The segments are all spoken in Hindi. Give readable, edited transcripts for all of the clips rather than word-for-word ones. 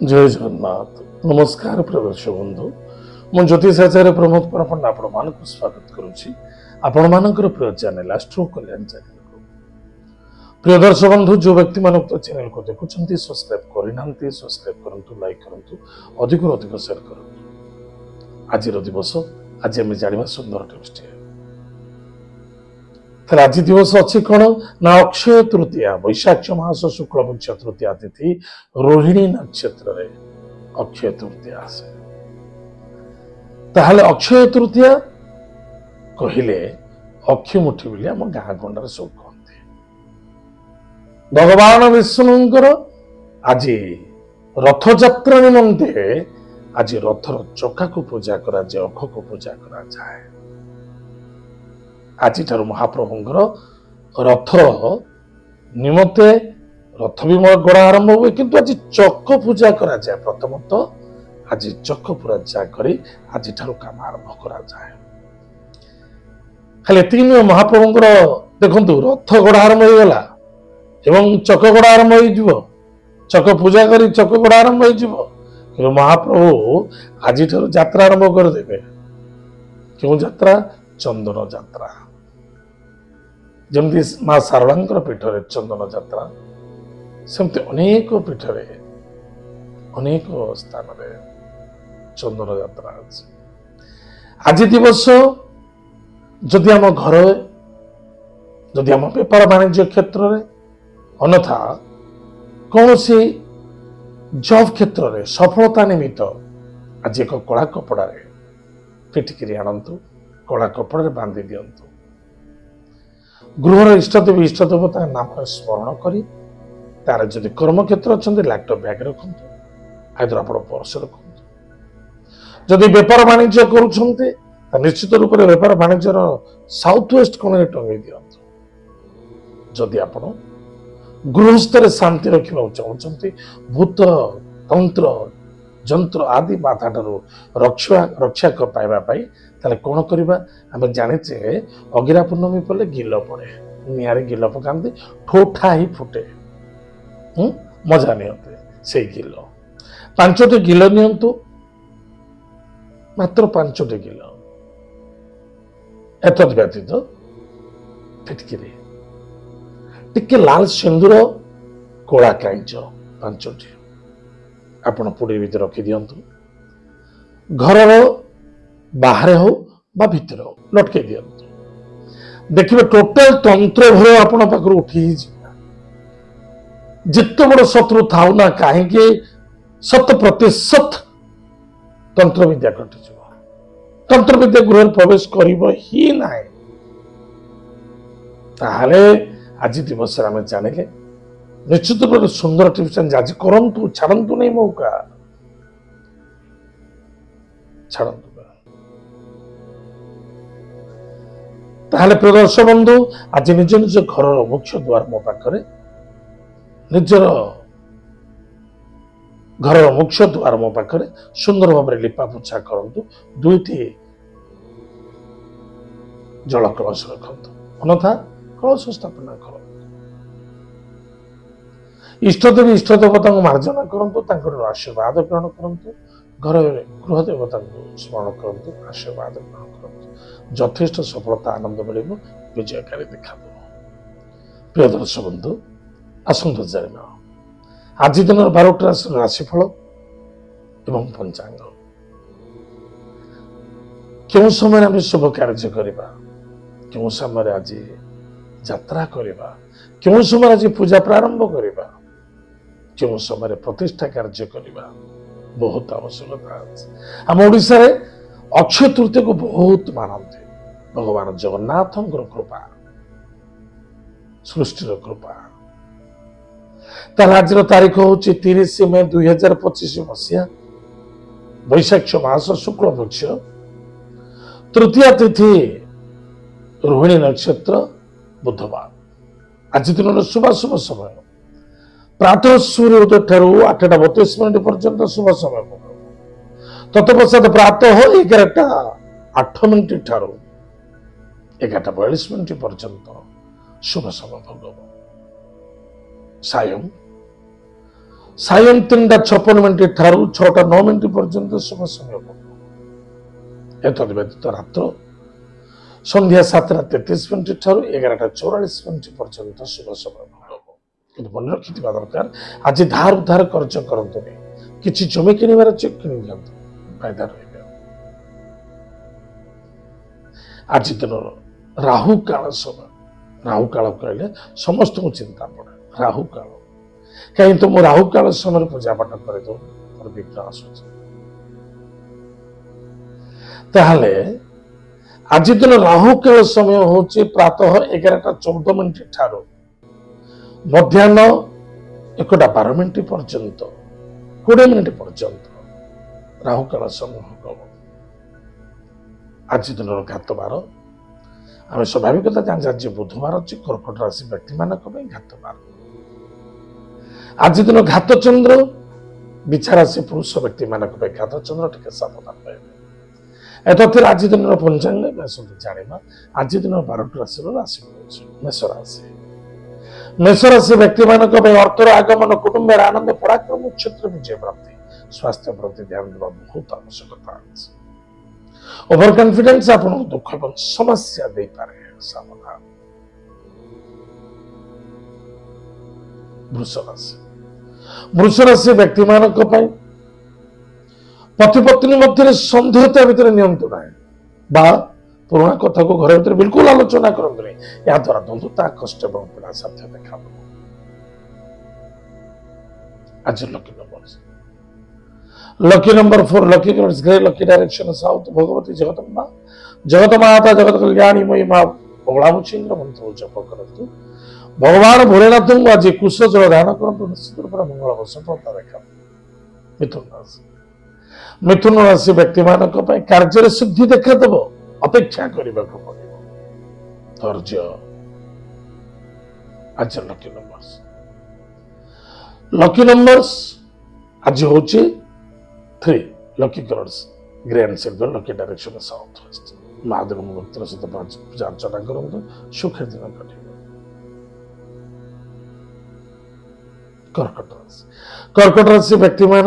जय जगन्नाथ नमस्कार प्रिय दर्शक बंधु मु ज्योतिष आचार्य प्रमोद परपंड आपण स्वागत करुच्ची आपण मानकर प्रिय चैनल एस्ट्रो कल्याण चैनल को प्रिय दर्शक बंधु जो व्यक्ति मान चैनल को देखुं सब्सक्राइब करना सब्सक्राइब करूँ लाइक करूँ अधिक शेयर करूँ आज दिवस आज आम जाना सुंदर टिप्स आज दिवस अच्छी कौन ना अक्षय तृतीया वैशाख मास शुक्ल पक्ष तृतीया तिथि रोहिणी नक्षत्र रे अक्षय तृतीया आसे ताहले अक्षय तृतीया कहिले अक्षय मुठी बोली आम गाँ गंडार सब कहते भगवान विष्णुंकर आज रथ यात्रा निमंते आज रथर चक्का को पूजा करा जाए अख को पूजा करा जाए आज महाप्रभुंर रथ निमते रथ भी गड़ा आरंभ हुए किंतु आज चक पूजा करा जाए प्रथमत आज चक पूजा करी आज काम आरंभ करा जाए खाली एति महाप्रभुंर देखु रथ गड़ा आरंभ हो गला एवं चक गड़ा आरंभ हो चक पूजा करी चक गड़ा आरंभ हो महाप्रभु आज यात्रा आरंभ करदे क्यों यात्रा चंदन यात्रा जमती माँ शारदांकर पीठरे चंदन यात्रा सेमती अनेक पीठरे अनेक स्थान रे चंदन यात्रा अछि आज दिवस जदि आम घर जदि आम बेपार वाणिज्य क्षेत्र रे अन्यथा कौन सी जॉब क्षेत्र रे सफलता निमित्त आज एक कला कपड़ा रे फिटिकी आणंतु कला कपड़ा रे बांधि दियंतु गृहर इष्टदेवी इष्टदेवता नाम स्मरण करी तार जदि कर्म क्षेत्र अच्छा लैपटॉप बैग रखु आदर आप पर्स रखु जदि बेपार वाणिज्य करुँचे निश्चित रूप से बेपार वाणिज्यर साउथ वेस्ट कोण टंगे दिंतु जदि आप गृहस्थ शांति रखा चाहते भूत तंत्र जंत्र आदि बाधा रक्षा पाइबापी ताले कौन करवा आम जाचे अगिरा पूर्णमी पड़े गिल पड़े निआरे गिल पकाते ठोठा ही फुटे मजा नियंते से गिल 5टी गिल नियंतु मात्र 5टी गिल एत व्यतीत फिटकिरी टिके लाल सिंदूर कला कांच 5टी आपण पुड़ी भीतर रखी दियंतु घर बाहर हो बा भीतर हो लटके दियंतु देखिए टोटल तंत्र भय आपण पाखर उठी जिते बड़ शत्रु थाउ ना कहीं 100% तंत्र विद्या कटि तंत्र विद्या गृह प्रवेश करिबो ही नाही ताहले आज दिवस आम जानिले निश्चित रूप से सुंदर टिप्स आज करंतु छाड़ंतु नहीं मौका छाड़ंतु ताहले प्रिय दर्शक बंधु आज निज निज घर मुख्य द्वार मो पाखरे निजर घर मुख्य द्वार मो पाखरे सुंदर भाव में लिपा पोछा करंतु 2टी जल कलश रखंतु अन्यथा कलश स्थापना करंतु इष्टदेवी इष्टदेवता को मार्जना करंतु तांकर आशीर्वाद ग्रहण करंतु घर गृह देवता को स्मरण करंतु आशीर्वाद ग्रहण करंतु यथेष्ट सफलता आनंद मिल विजयकारी देखा प्रिय दर्शक बंधु आसंत जाना आज दिन 12टी राशिफल एवं पंचांग क्यों समय आम शुभ कार्य करवा क्यों समय आज यात्रा करवा क्यों समय आज पूजा प्रारंभ करवा क्यों समय प्रतिष्ठा कार्य करवा बहुत आवश्यकता आम ओडिशा रे अक्षय तृतीय को बहुत मानते भगवान जगन्नाथ कृपा सृष्टि कृपा तार आज तारीख हूँ 30 मे 2025 मसीहा वैशाख मास शुक्ल पक्ष तृतीया तिथि रोहिणी नक्षत्र बुधवार आज दिन शुभ शुभ समय प्रातः सूर्योदय ठारू 8:32 पर्यंत शुभ समय तत्पश्चात प्रातः 11:08 ठारू 11:42 पर्यंत शुभ समय भोग सायं सायं 3:56 ठारू 6:09 पर्यंत शुभ समय एतद व्यतीत रात्र संध्या 7:33 ठारू 11:44 पर्यंत शुभ समय किंतु मन रखि दरकार आज धार उधार खर्च करते किसी जमी किणवार चेक किणी दियंतु फायदा रहिबे। आज दिन राहु काल समय राहु काल कहले समस्त को चिंता पड़े राहु काल कहीं तो मु राहु काल समय पूजा पाठ कर दो और विघ्न आसुच ताहले आज दिन राहु काल समय होची प्रातः 11:14 ठारू मध्याह्न 1:12 पर्यंत 20 मिनिट पर्यंत राहु काल समय हम आज दिन घात बार आम स्वाभाविकता जान आज बुधवार अच्छी कर्कट राशि व्यक्ति मान घात बार आज दिन घात चंद्र बिछा राशि पुरुष व्यक्ति मान घात चंद्र टे सावधान रहे तथ्य आज दिन पंचांग जाना आज दिन 12 राशि राशि मेष राशि मेष राशि व्यक्ति मान अर्थर आगमन कुटुंब आनंद पराक्रम क्षेत्र विजय प्राप्ति स्वास्थ्य प्रति ध्यान देवा बहुत आवश्यकता अच्छी ओवर कॉन्फिडेंस आपन दुख एवं समस्या दे पारे सावधान। वृष राशि व्यक्ति मान पति पत्नी मध्य संदेहता भितर नियंतु ना बा पुराना कथा को घर भीतर बिल्कुल आलोचना करते नहीं या द्वारा बंधुता कष्ट एवं पीड़ा साध्य देखा आज lucky number 4 lucky colours grey lucky direction south Bhagwati Jagdamba जगत माता जगत कल्याणी मयी मां मंगलामुचिंद्र मंत्र जप करतु भगवान भोलेनाथ को आज कुश जल ध्यान करतु निश्चित रूप से मंगल सफलता देखा। मिथुन राशि व्यक्ति मान कार्य सिद्धि देखादेव अपेक्षा करने धैर्य आज लकी नंबर्स आज हूँ 3 lucky colours grey and silver lucky direction south west Mahadev भक्त सहित पूजा अर्चना करूँ सुखी दिन कटे। कर्कट राशि व्यक्ति मान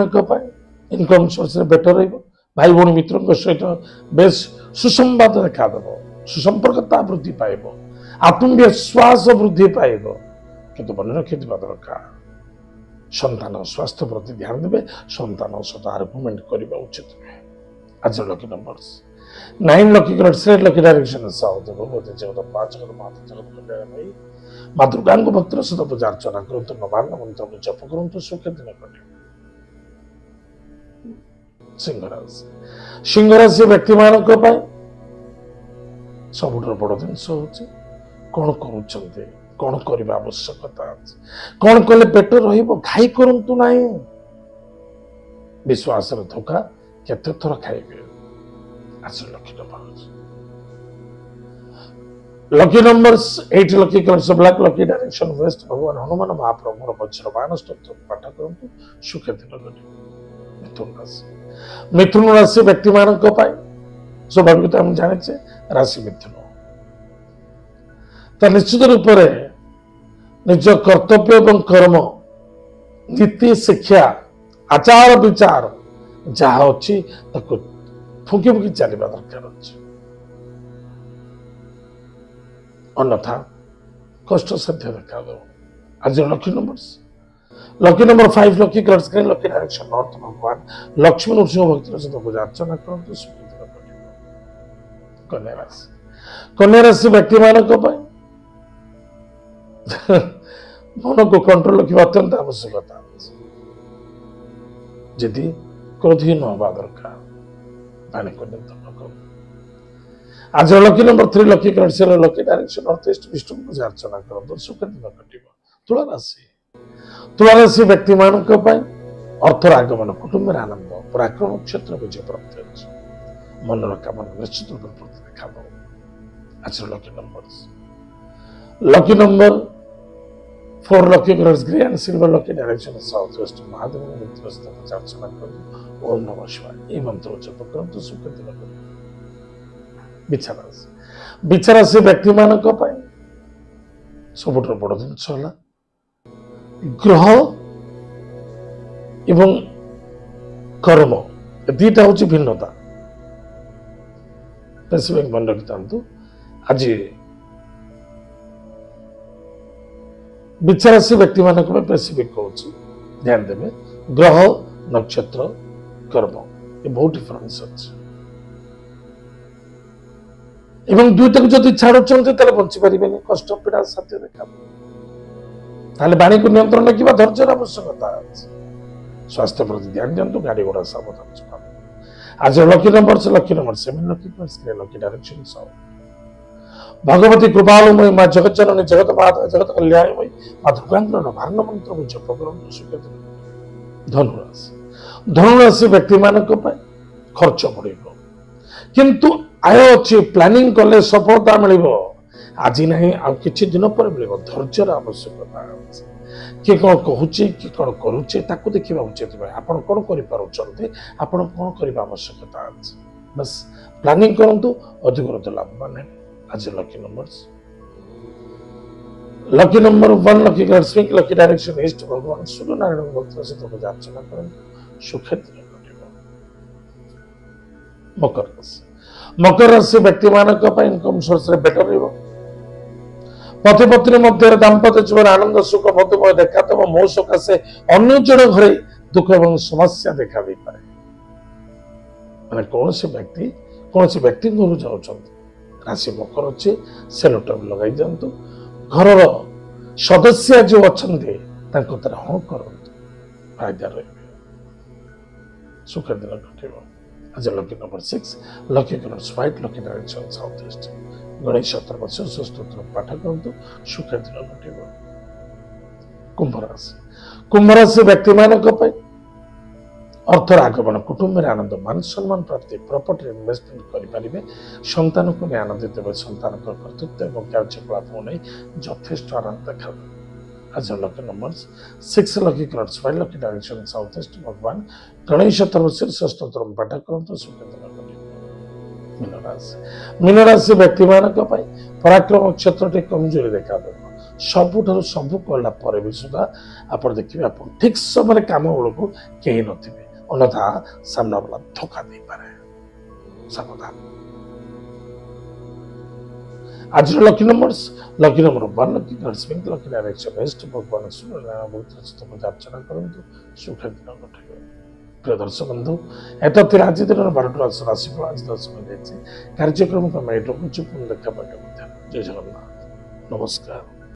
इनकम सोर्स बेटर भाई भाई मित्रों सहित बेस सुसंवाद देखादेव सुसंपर्कता वृद्धि पाइब आत्मविश्वास वृद्धि पाइब किंतु मन रखि दरकार संतान स्वास्थ्य प्रति ध्यान देवे संतान सहित आर्गुमेंट करने उचित नुहे। आज lucky numbers 9 lucky colours lucky direction south Bhagwati Jagdamba जगत माता जगत कल्याणी मां दुर्गा को भक्त सहित पूजा अर्चना करूँ नवान्न मंत्र जप करूँ सुखी दिन कटे। सिंह राशि व्यक्ति मान सब बड़ जिनस हूँ कौन करुँच कौन करने आवश्यकता कौन कले पेट रई करतु ना विश्वास धोखा केते थर खाइबे। आज lucky numbers 8 lucky colours black lucky direction waste भगवान हनुमान महाप्रभु वज्रबाण स्तोत्र पाठ करतु सुखी दिन कटे। मिथुन राशि व्यक्ति मान स्वाभाविकता हम जाने राशि मिथुन तो निश्चित रूप से निज कर्तव्य एवं कर्म नीति शिक्षा आचार विचार जहाँ अच्छी फुकी फुकी चलवा दरकार अच्छे अन्यथा कष्ट साध्य देखा आज lucky number 5 lucky colours green lucky direction north भगवान लक्ष्मी नरसिंह भक्त सहित पूजा अर्चना करते कन्या राशि व्यक्ति मान मन को कंट्रोल रखा अत्यंत आवश्यकता जदि क्रोधी न हवा दरकार आज lucky number 3 lucky colours lucky direction north east Vishnu पूजा अर्चना करते सुखी दिन कटे। तुला राशि व्यक्ति मान अर्थर आगमन कुटुंब आनंद पराक्रम क्षेत्र विजय प्राप्ति अच्छे मन कामना निश्चित रूप से देखा। आज lucky number 4 lucky colours grey and silver lucky direction south west Mahadev मंत्र पूजा अर्चना करूँ ओम नमः शिवाय ये मंत्र जप करते सुखी दिन कटे। बिछा राशि व्यक्ति मान सब बड़ जिनस ग्रह एवं कर्म दीटा हूँ भिन्नता स्पेसिफिक मन रखी था आज विचाराशी व्यक्ति मान स्पेसिफिक कहूँ ध्यान देवे ग्रह नक्षत्र कर्म ये बहुत डिफरेंस अच्छे एवं दुईटा को जब छाड़ुंट बंची पारे कष्ट पीड़ा साध्य देखा वाणी को नियंत्रण रखा धैर्य आवश्यकता स्वास्थ्य प्रति ध्यान दिंतु गाड़ी घोड़ा सावधान चलाओ आज lucky number 7 lucky lucky direction Bhagwati कृपालुमयी माँ जगत जननी जगत माता जगत कल्याणमयी माँ दुर्गांकर भारण मंत्र को जप कर धनुराशि व्यक्ति मान खर्च पड़े किंतु आय अच्छी प्लानिंग कले सफलता मिल आज ना कि दिन पर मिल धैर्य आवश्यकता किए कौन कहूँ कि कौन करुचे देखा उचित आप कौन कर आवश्यकता बस प्लानिंग करूँ अधिक लाभवान है आज lucky number 1 lucky swing lucky direction east भगवान सूर्य नारायण भक्त सहित अर्चना करें सुक्षेत्र मकर राशि व्यक्ति मान इनकम सोर्स बेटर रही पति पत्नी मध्य दाम्पत्य जीवन आनंद सुख मधुमय देखा तब मो सकाशे अन्य जन घरे दुख एवं समस्या देखा दे पारे माने कौन से व्यक्ति घर जाऊँ राशि मकर अच्छे सेलोटप लगाई दिंतु घर सदस्य जो अच्छा हाँ कर फायदा रहे सुख दिन घटे आज lucky number 6 lucky colours white lucky direction south east Ganesh चतुर्दशी स्तोत्र पाठ करूँ सुख दिन घटे कुंभ राशि व्यक्ति मान अर्थर आगमन कुटुंब में आनंद मान सम्मान प्राप्ति प्रॉपर्टी इन्वेस्टमेंट करें संतान को नहीं आनंदित हे संतान कर्तृत्व और कार्यकलाप नहीं यथेष्ट आनंद देखा आज lucky number 6 lucky colours white lucky direction south east भगवान गणेश चतुर्दशी स्तोत्र पाठ करूँ सुख मीन राशि व्यक्ति मान पराक्रम क्षेत्र कमजोरी देखा सबुठ सब कला भी सुधा आप देखिए आप ठीक समय कम बेलू कहीं नथिबे अन्यथा सामना वाला धोखा दे पारे सावधान आज lucky number 1 lucky swing lucky direction east भगवान सूर्य नारायण भक्त सहित अर्चना करूँ सुख दिन घटे प्रिय दर्शक बंधु एत आज दिन 12 राशिफल आज समय कार्यक्रम को मैं देखा जय जगन्नाथ नमस्कार।